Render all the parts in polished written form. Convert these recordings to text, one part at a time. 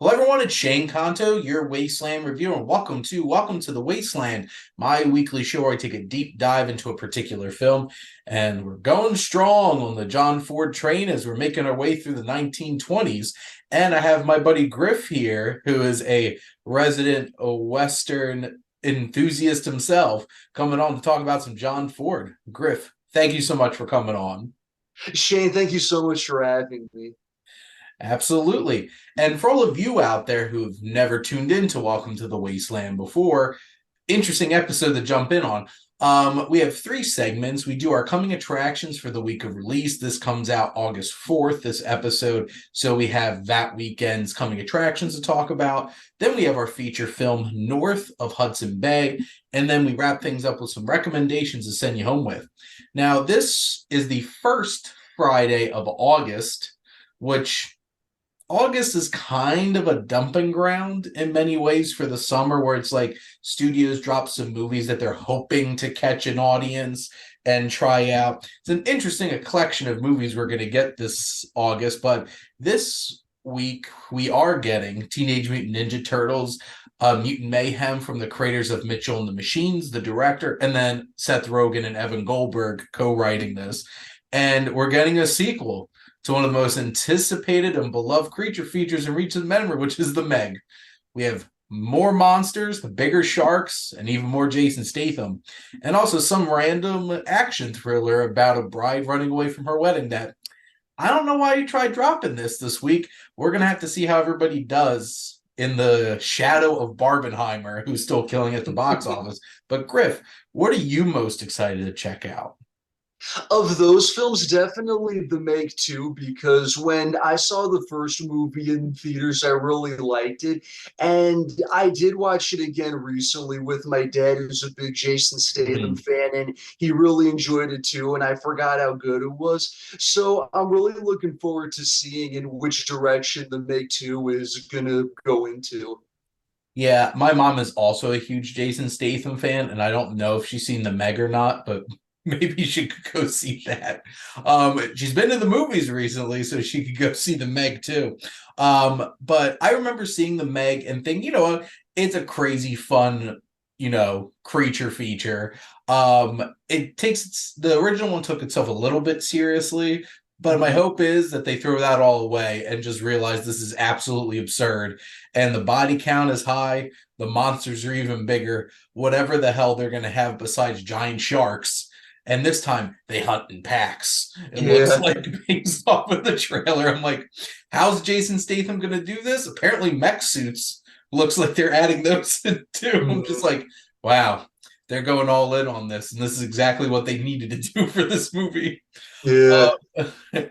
Hello, everyone. It's Shane Kanto, your Wasteland Reviewer, and welcome to the Wasteland, my weekly show where I take a deep dive into a particular film. And we're going strong on the John Ford train as we're making our way through the 1920s. And I have my buddy Griff here, who is a resident Western enthusiast himself, coming on to talk about some John Ford. Griff, thank you so much for coming on. Shane, thank you so much for having me. Absolutely. And for all of you out there who've never tuned in to Welcome to the Wasteland before, interesting episode to jump in on. We have three segments. We do our coming attractions for the week of release. This comes out August 4th, this episode. So we have that weekend's coming attractions to talk about. Then we have our feature film, North of Hudson Bay. And then we wrap things up with some recommendations to send you home with. Now, this is the first Friday of August, which August is kind of a dumping ground in many ways for the summer, where it's like studios drop some movies that they're hoping to catch an audience and try out. It's an interesting collection of movies we're going to get this August, but this week we are getting Teenage Mutant Ninja Turtles, Mutant Mayhem from the creators of Mitchell and the Machines, the director, and then Seth Rogen and Evan Goldberg co-writing this. And we're getting a sequel to one of the most anticipated and beloved creature features in recent memory, which is the Meg. We have more monsters, bigger sharks, and even more Jason Statham. And also some random action thriller about a bride running away from her wedding that I don't know why you tried dropping this week. We're going to have to see how everybody does in the shadow of Barbenheimer, who's still killing at the box office. But Griff, what are you most excited to check out? Of those films, definitely The Meg 2, because when I saw the first movie in theaters, I really liked it. And I did watch it again recently with my dad, who's a big Jason Statham fan, and he really enjoyed it too. And I forgot how good it was. So I'm really looking forward to seeing in which direction The Meg 2 is going to go into. Yeah, my mom is also a huge Jason Statham fan, and I don't know if she's seen the Meg or not, but maybe she could go see that. She's been to the movies recently, so she could go see the Meg too. But I remember seeing the Meg and thinking, it's a crazy fun, creature feature. The original one took itself a little bit seriously, but my hope is that they throw that all away and just realize this is absolutely absurd. And the body count is high. The monsters are even bigger. Whatever the hell they're going to have besides giant sharks. And this time they hunt in packs. It looks Yeah. like based off of the trailer. I'm like, how's Jason Statham going to do this? Apparently, mech suits looks like they're adding those in too. I'm just like, wow, they're going all in on this. And this is exactly what they needed to do for this movie. Yeah. Uh,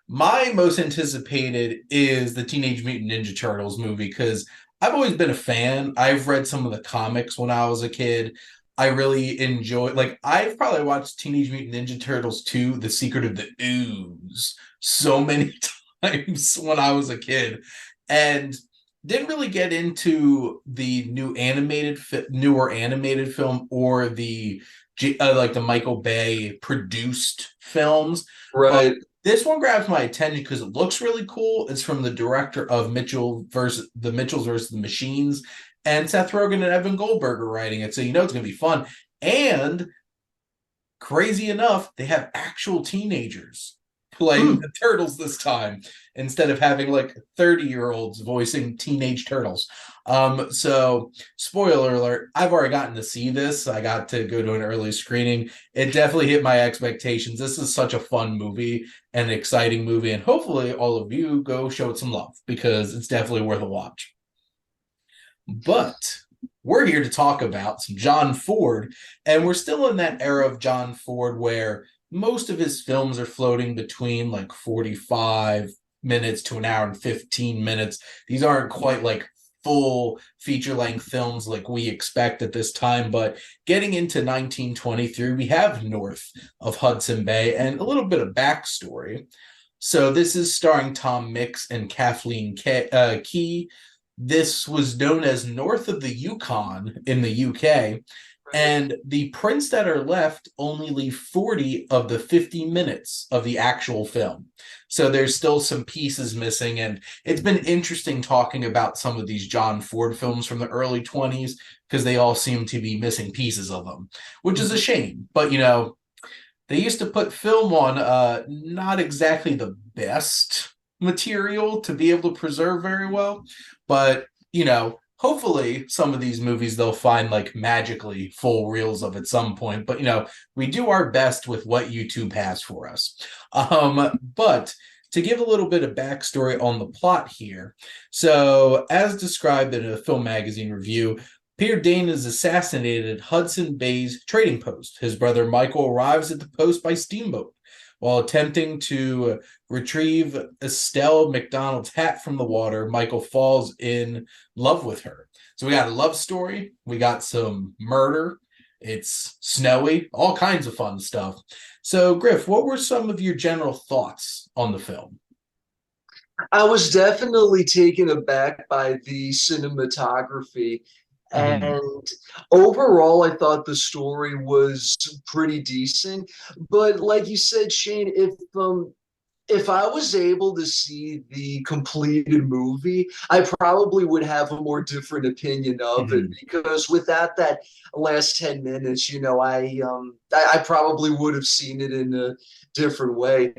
my most anticipated is the Teenage Mutant Ninja Turtles movie because I've always been a fan. I've read some of the comics when I was a kid. I really enjoy, like, I've probably watched Teenage Mutant Ninja Turtles 2, The Secret of the Ooze, so many times when I was a kid. And didn't really get into the newer animated film or the like the Michael Bay produced films, but Right. this one grabs my attention because it looks really cool. It's from the director of Mitchells versus the Machines, and Seth Rogen and Evan Goldberg are writing it, so it's gonna be fun. And crazy enough, they have actual teenagers playing Hmm. the turtles this time instead of having like 30-year-olds voicing teenage turtles. So spoiler alert, I've already gotten to see this. I got to go to an early screening. It definitely hit my expectations. This is such a fun movie and an exciting movie, and hopefully all of you go show it some love because it's definitely worth a watch. But we're here to talk about some John Ford, and we're still in that era of John Ford where most of his films are floating between like 45 minutes to an hour and 15 minutes. These aren't quite like full feature length films like we expect at this time, but getting into 1923, we have North of Hudson Bay and a little bit of backstory. So this is starring Tom Mix and Kathleen Key. This was known as North of the Yukon in the UK, And the prints that are left only leave 40 of the 50 minutes of the actual film. So there's still some pieces missing. And it's been interesting talking about some of these John Ford films from the early 20s because they all seem to be missing pieces of them, which is a shame. But, they used to put film on not exactly the best material to be able to preserve very well. But, hopefully some of these movies they'll find like magically full reels of at some point. But we do our best with what YouTube has for us. But to give a little bit of backstory on the plot here, so as described in a film magazine review, Peter Dane is assassinated at Hudson Bay's trading post. His brother Michael arrives at the post by steamboat. While attempting to retrieve Estelle McDonald's hat from the water, Michael falls in love with her. So we got a love story. We got some murder. It's snowy, all kinds of fun stuff. So, Griff, what were some of your general thoughts on the film? I was definitely taken aback by the cinematography. Mm-hmm. And overall, I thought the story was pretty decent. But like you said, Shane, if I was able to see the completed movie, I probably would have a more different opinion of it Mm-hmm. because without that last 10 minutes, I probably would have seen it in a different way.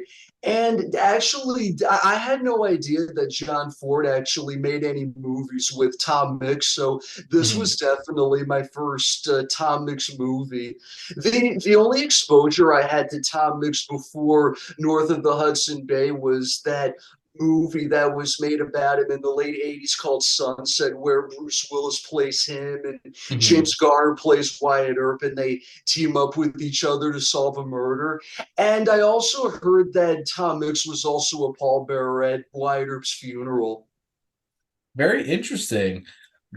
And actually, I had no idea that John Ford actually made any movies with Tom Mix. So this Mm-hmm. was definitely my first Tom Mix movie. The only exposure I had to Tom Mix before North of the Hudson Bay was that movie that was made about him in the late 80s called Sunset, where Bruce Willis plays him and Mm-hmm. James Garner plays Wyatt Earp, and they team up with each other to solve a murder. And I also heard that Tom Mix was also a pallbearer at Wyatt Earp's funeral. Very interesting.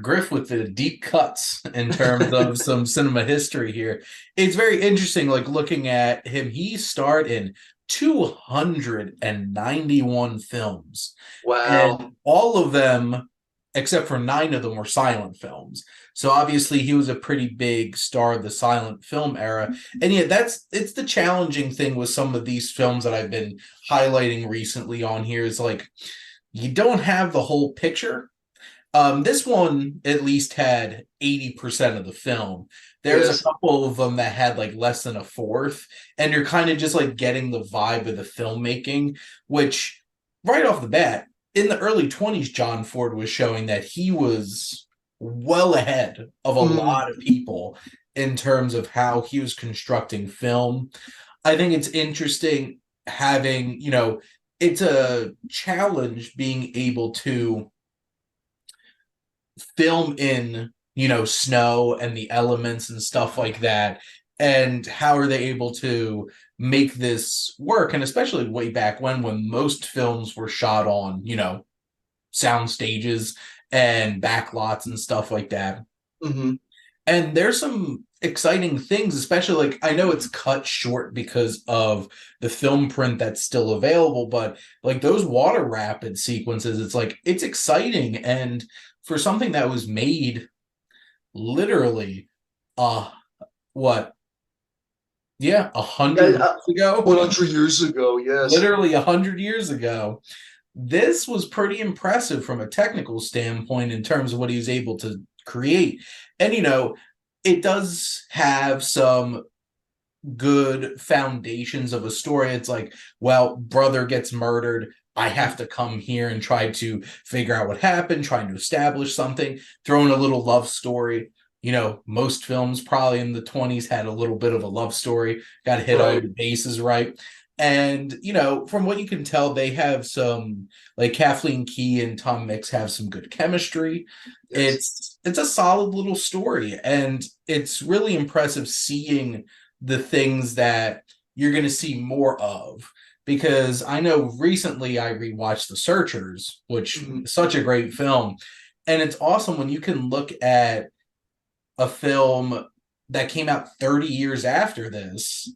Griff with the deep cuts in terms of some cinema history here. It's very interesting, like looking at him. He starred in 291 films, Wow. and all of them, except for 9 of them, were silent films. So obviously, he was a pretty big star of the silent film era. And yeah, it's the challenging thing with some of these films that I've been highlighting recently on here is like you don't have the whole picture. This one at least had 80% of the film. There's a Yes. couple of them that had like less than a fourth, and you're kind of just like getting the vibe of the filmmaking, which right off the bat, in the early 20s, John Ford was showing that he was well ahead of a Mm, lot of people in terms of how he was constructing film. I think it's interesting having, it's a challenge being able to film in snow and the elements and stuff like that, and how are they able to make this work, and especially way back when most films were shot on sound stages and backlots and stuff like that. mhm. And there's some exciting things, especially like I know it's cut short because of the film print that's still available, but like those water rapid sequences, it's like it's exciting. And for something that was made literally uh what, yeah, 100 years Uh, ago, 100 years ago, yes. literally 100 years ago, this was pretty impressive from a technical standpoint in terms of what he was able to create. And it does have some good foundations of a story. It's like, well, brother gets murdered. I have to come here and try to figure out what happened, trying to establish something, throw in a little love story. Most films probably in the 20s had a little bit of a love story, got to hit all Right. your bases right. And, from what you can tell, they have some, like Kathleen Key and Tom Mix have some good chemistry. Yes. It's a solid little story, and it's really impressive seeing the things that you're going to see more of. Because I know recently I rewatched The Searchers, which Mhm. is such a great film. And it's awesome when you can look at a film that came out 30 years after this,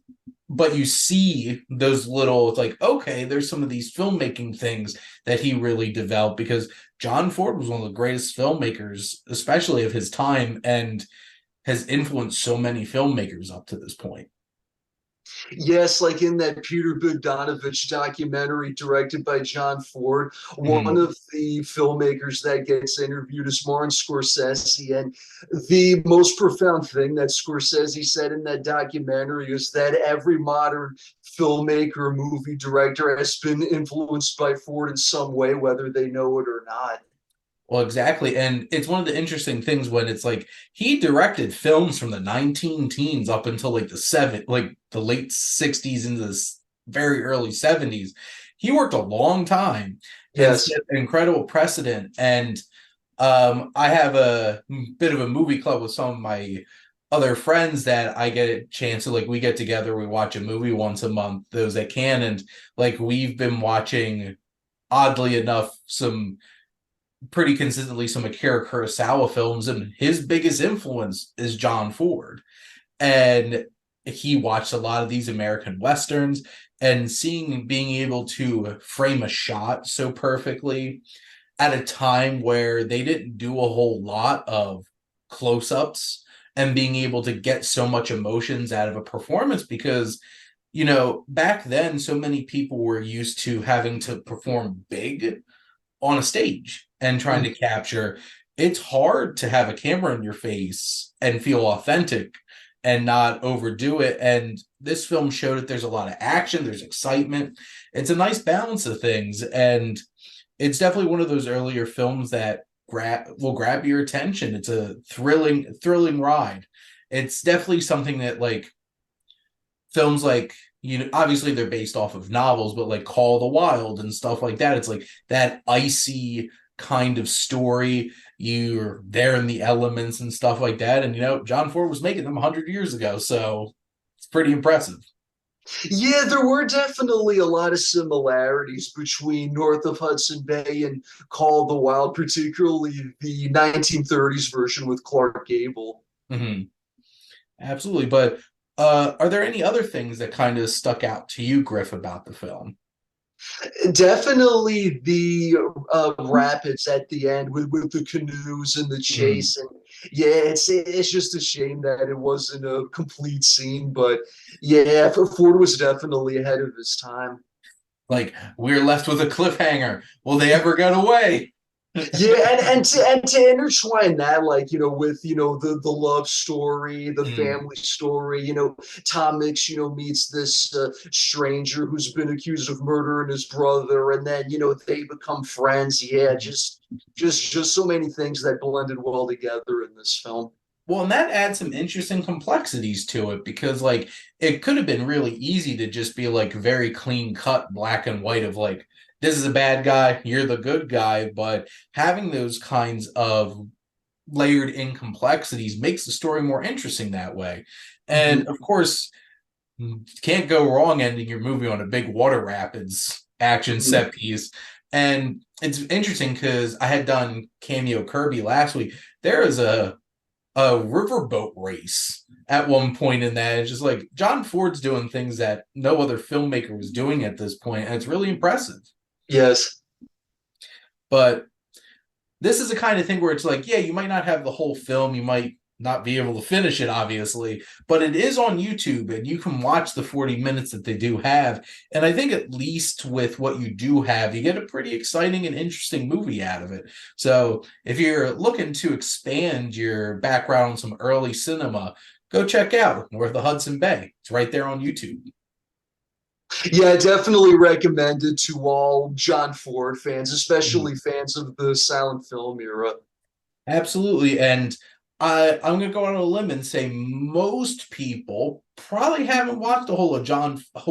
but you see those little, it's like, okay, there's some of these filmmaking things that he really developed because John Ford was one of the greatest filmmakers, especially of his time. And has influenced so many filmmakers up to this point. Yes, like in that Peter Bogdanovich documentary directed by John Ford, one Mhm. of the filmmakers that gets interviewed is Martin Scorsese. And the most profound thing that Scorsese said in that documentary is that every modern filmmaker, movie director has been influenced by Ford in some way, whether they know it or not. Well, exactly. And it's one of the interesting things when it's like he directed films from the 19 teens up until like like the late 60s into the very early 70s. He worked a long time and Yes. set an incredible precedent. And I have a bit of a movie club with some of my other friends that I get a chance to like we get together, we watch a movie once a month, those that can, and like we've been watching oddly enough some pretty consistently some Akira Kurosawa films, and his biggest influence is John Ford. And he watched a lot of these American westerns, and seeing being able to frame a shot so perfectly at a time where they didn't do a whole lot of close-ups, and being able to get so much emotions out of a performance because back then so many people were used to having to perform big on a stage and trying to capture. It's hard to have a camera in your face and feel authentic and not overdo it. And this film showed that there's a lot of action, there's excitement. It's a nice balance of things. And it's definitely one of those earlier films that will grab your attention. It's a thrilling ride. It's definitely something that like films like obviously they're based off of novels, but like Call of the Wild and stuff like that, it's like that icy kind of story. You're there in the elements and stuff like that, and John Ford was making them 100 years ago, so it's pretty impressive. Yeah, there were definitely a lot of similarities between North of Hudson Bay and Call of the Wild, particularly the 1930s version with Clark Gable. Hmm. Absolutely. But are there any other things that kind of stuck out to you, Griff, about the film? Definitely the rapids at the end with the canoes and the Mhm. chase. And yeah, it's just a shame that it wasn't a complete scene. But yeah, Ford was definitely ahead of his time. Like, we're left with a cliffhanger. Will they ever get away? Yeah, and to intertwine that, like with the love story, the Mm. family story. Tom Mix, meets this stranger who's been accused of murdering his brother, and then they become friends. Yeah, just so many things that blended well together in this film. Well, and that adds some interesting complexities to it because, like, it could have been really easy to just be like very clean cut, black and white of like, this is a bad guy, you're the good guy. But having those kinds of layered in complexities makes the story more interesting that way. Mhm. And of course, can't go wrong ending your movie on a big water rapids action Mhm. set piece. And it's interesting because I had done Cameo Kirby last week. There is a riverboat race at one point in that. It's just like John Ford's doing things that no other filmmaker was doing at this point, and it's really impressive. Yes. But this is the kind of thing where it's like, yeah, you might not have the whole film, you might not be able to finish it, obviously, but it is on YouTube and you can watch the 40 minutes that they do have. And I think at least with what you do have, you get a pretty exciting and interesting movie out of it. So if you're looking to expand your background on some early cinema, go check out North of the Hudson Bay. It's right there on YouTube. Yeah, I definitely recommend it to all John Ford fans, Mhm. especially fans of the silent film era. Absolutely. And I'm going to go on a limb and say most people probably haven't watched a whole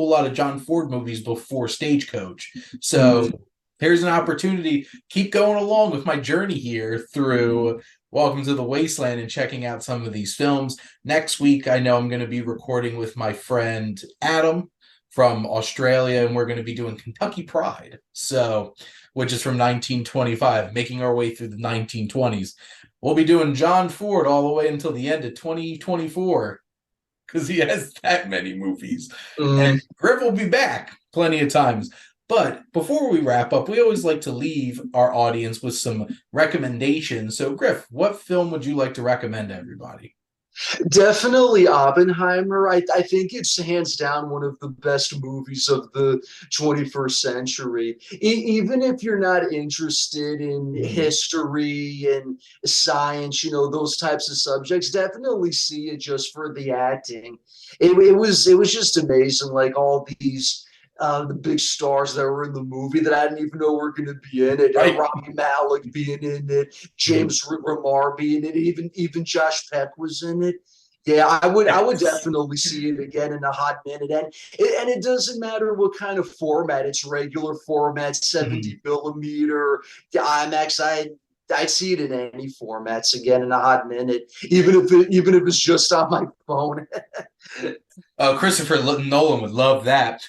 lot of John Ford movies before Stagecoach. So Mhm. here's an opportunity. Keep going along with my journey here through Welcome to the Wasteland and checking out some of these films. Next week, I know I'm going to be recording with my friend Adam from Australia, and we're going to be doing Kentucky Pride. So, which is from 1925, making our way through the 1920s. We'll be doing John Ford all the way until the end of 2024 because he has that many movies. And Mm. Griff will be back plenty of times. But before we wrap up, we always like to leave our audience with some recommendations. So, Griff, what film would you like to recommend to everybody? Definitely Oppenheimer. I think it's hands down one of the best movies of the 21st century. Even if you're not interested in Mhm. history and science, those types of subjects, definitely see it just for the acting. It was just amazing, like all these the big stars that were in the movie that I didn't even know were going to be in it. Right. Rami Malek being in it, Mhm. James Remar being in it, even Josh Peck was in it. Yeah, I would Yes. definitely see it again in a hot minute, and it doesn't matter what kind of format. It's regular format, Mhm. 70 millimeter, the IMAX. I'd see it in any formats again in a hot minute, even if it's just on my phone. Christopher Nolan would love that.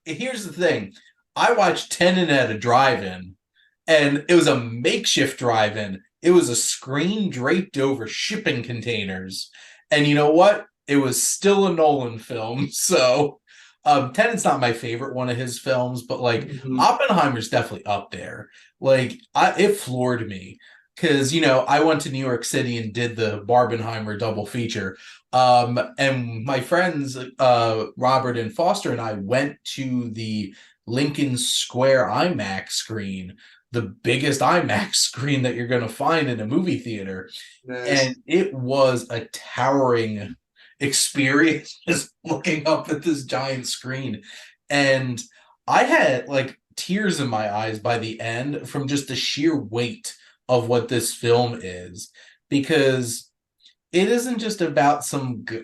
Here's the thing. I watched Tenet at a drive-in, and it was a makeshift drive-in. It was a screen draped over shipping containers. And you know what? It was still a Nolan film. So Tenet's not my favorite one of his films, but like Mhm. Oppenheimer's definitely up there. Like it floored me because I went to New York City and did the Barbenheimer double feature. And my friends, Robert and Foster, and I went to the Lincoln Square IMAX screen, the biggest IMAX screen that you're going to find in a movie theater. And Nice. it was a towering experience just looking up at this giant screen. And I had like tears in my eyes by the end from just the sheer weight of what this film is because it isn't just about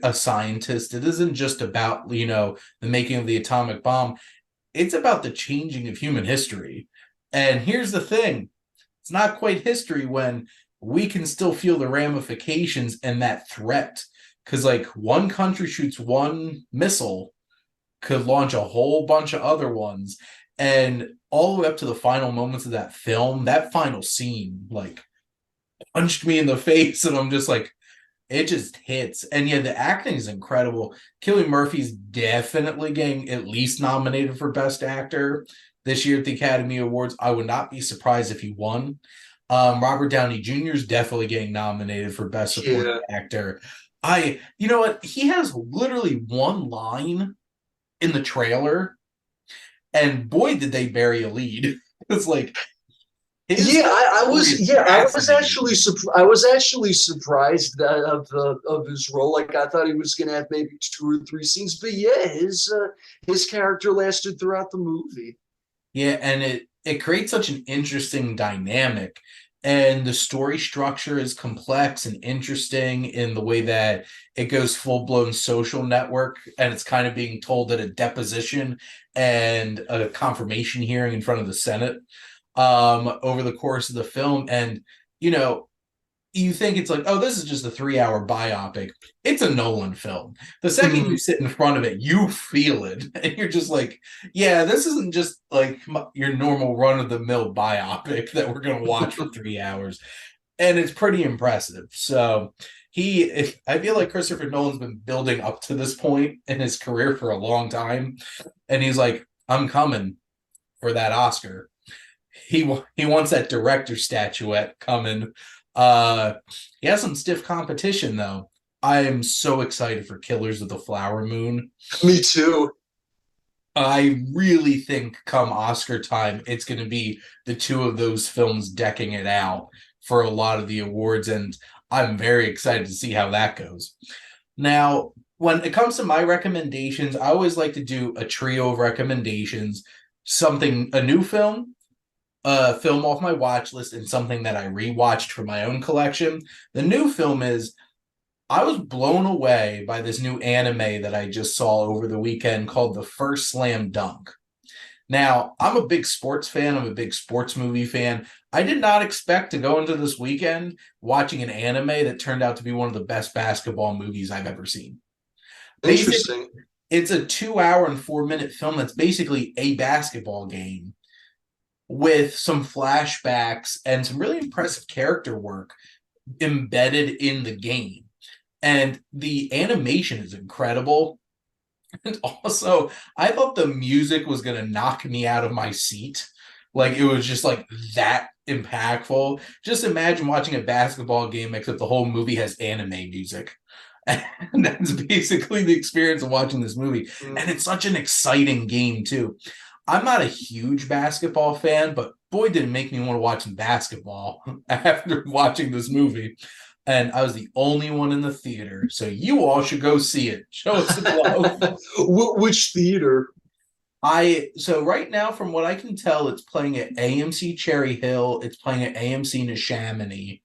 a scientist. It isn't just about, the making of the atomic bomb. It's about the changing of human history. And here's the thing. It's not quite history when we can still feel the ramifications and that threat. Because, like, one country shoots one missile, could launch a whole bunch of other ones. And all the way up to the final moments of that film, that final scene, like, punched me in the face. And I'm just like, it just hits. And yeah, the acting is incredible. Cillian Murphy's definitely getting at least nominated for Best Actor this year at the Academy Awards. I would not be surprised if he won. Robert Downey Jr. is definitely getting nominated for Best Supporting Yeah. Actor. You know what? He has literally one line in the trailer, and boy, did they bury a lead. It's like his Yeah, I story was is yeah, fascinating. I was actually surprised of his role. Like I thought he was gonna have maybe two or three scenes, but yeah, his character lasted throughout the movie. Yeah, and it creates such an interesting dynamic. And the story structure is complex and interesting in the way that it goes full-blown social network and it's kind of being told at a deposition and a confirmation hearing in front of the Senate over the course of the film. And you know, you think it's like, oh, this is just a 3 hour biopic. It's a Nolan film. The second you Mhm. sit in front of it, you feel it. And you're just like, yeah, this isn't just like your normal run of the mill biopic that we're going to watch for 3 hours. And it's pretty impressive. So I feel like Christopher Nolan's been building up to this point in his career for a long time. And he's like, I'm coming for that Oscar. He wants that director statuette coming. Uh, he has some stiff competition though. I am so excited for Killers of the Flower Moon. Me too. I really think come Oscar time, it's going to be the two of those films decking it out for a lot of the awards, and I'm very excited to see how that goes. Now, when it comes to my recommendations, I always like to do a trio of recommendations, a new film, a film off my watch list, and something that I rewatched for my own collection. The new film is I was blown away by this new anime that I just saw over the weekend called The First Slam Dunk. Now, I'm a big sports fan. I'm a big sports movie fan. I did not expect to go into this weekend watching an anime that turned out to be one of the best basketball movies I've ever seen. Basically, Interesting. it's a 2 hour and 4 minute film that's basically a basketball game with some flashbacks and some really impressive character work embedded in the game. And the animation is incredible. And also, I thought the music was going to knock me out of my seat. Like, it was just like that impactful. Just imagine watching a basketball game, except the whole movie has anime music. And that's basically the experience of watching this movie. And it's such an exciting game, too. I'm not a huge basketball fan, but boy, did it make me want to watch some basketball after watching this movie. And I was the only one in the theater, so you all should go see it. Show us some love. Which theater? So right now, from what I can tell, it's playing at AMC Cherry Hill. It's playing at AMC Neshaminy.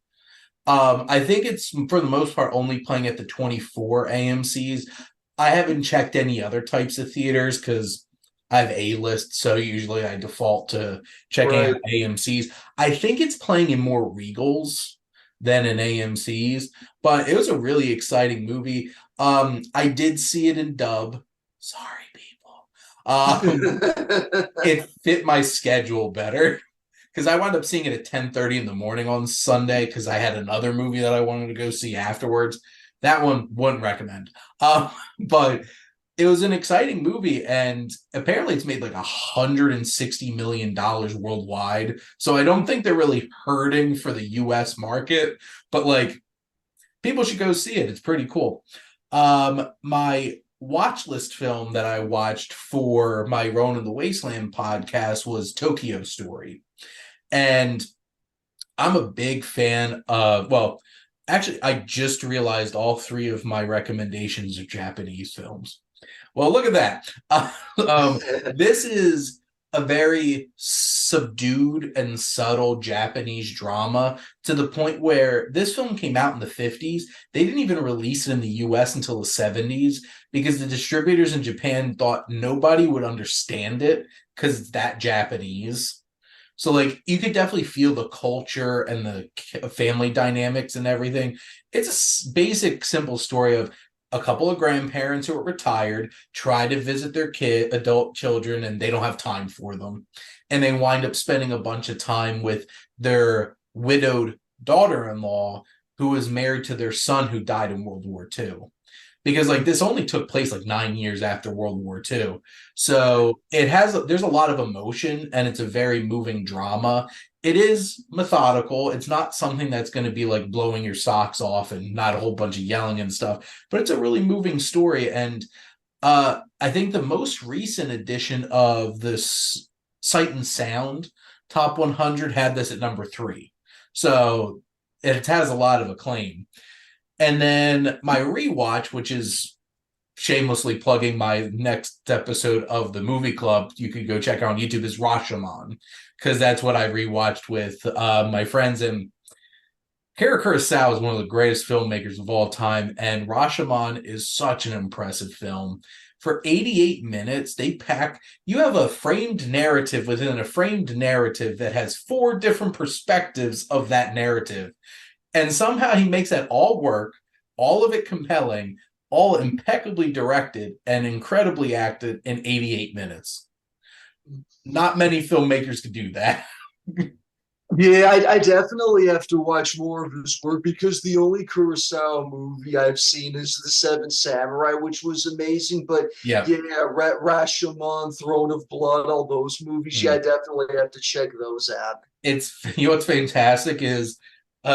I think it's for the most part only playing at the 24 AMCs. I haven't checked any other types of theaters because I have A-list, so usually I default to checking out AMCs. I think it's playing in more Regals than in AMC's, but it was a really exciting movie. I did see it in dub. Sorry, people. It fit my schedule better because I wound up seeing it at 10:30 in the morning on Sunday because I had another movie that I wanted to go see afterwards. That one wouldn't recommend. But it was an exciting movie, and apparently it's made like $160 million worldwide. So I don't think they're really hurting for the US market, but like people should go see it. It's pretty cool. My watch list film that I watched for my Ronin the Wasteland podcast was Tokyo Story. And I'm a big fan of, well, actually, I just realized all three of my recommendations are Japanese films. Well, look at that. This is a very subdued and subtle Japanese drama to the point where this film came out in the 50s. They didn't even release it in the US until the 70s because the distributors in Japan thought nobody would understand it because it's that Japanese. So, like, you could definitely feel the culture and the family dynamics and everything. It's a basic, simple story of a couple of grandparents who are retired try to visit their adult children, and they don't have time for them. And they wind up spending a bunch of time with their widowed daughter-in-law who was married to their son who died in World War II. Because like this only took place like 9 years after World War II. So there's a lot of emotion, and it's a very moving drama. It is methodical. It's not something that's going to be like blowing your socks off and not a whole bunch of yelling and stuff, but it's a really moving story. And I think the most recent edition of this Sight and Sound Top 100 had this at number 3. So it has a lot of acclaim. And then my rewatch, which is shamelessly plugging my next episode of the movie club, you can go check out on YouTube, is Rashomon, because that's what I rewatched with my friends. And Akira Kurosawa is one of the greatest filmmakers of all time, and Rashomon is such an impressive film. For 88 minutes, you have a framed narrative within a framed narrative that has 4 different perspectives of that narrative. And somehow he makes that all work, all of it compelling, all impeccably directed, and incredibly acted in 88 minutes. Not many filmmakers could do that. Yeah, I definitely have to watch more of his work because the only Kurosawa movie I've seen is The Seven Samurai, which was amazing. But Yeah. Rashomon, Throne of Blood, all those movies. Yeah, I definitely have to check those out. What's fantastic is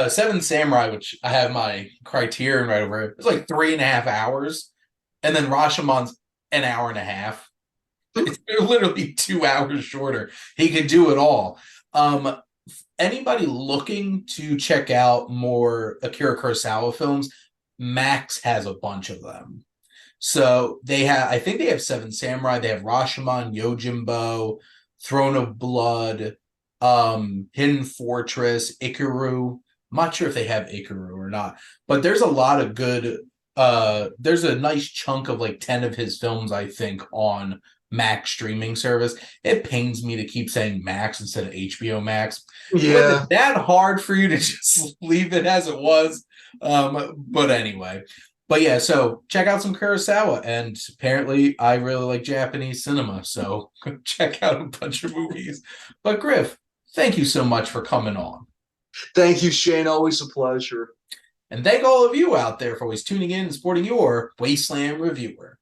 Seven Samurai, which I have my criterion right over it. It's like 3.5 hours, and then Rashomon's an hour and a half. It's literally 2 hours shorter. He could do it all. Anybody looking to check out more Akira Kurosawa films, Max has a bunch of them. So I think they have Seven Samurai, they have Rashomon, Yojimbo, Throne of Blood, Hidden Fortress, Ikaru. I'm not sure if they have Ikaru or not, but there's a lot of good. There's a nice chunk of like 10 of his films, I think, on Max streaming service. It pains me to keep saying Max instead of HBO Max. Yeah. It's that hard for you to just leave it as it was. But anyway. But yeah, so check out some Kurosawa. And apparently I really like Japanese cinema. So check out a bunch of movies. But Griff, thank you so much for coming on. Thank you, Shane. Always a pleasure. And thank all of you out there for always tuning in and supporting your Wasteland Reviewer.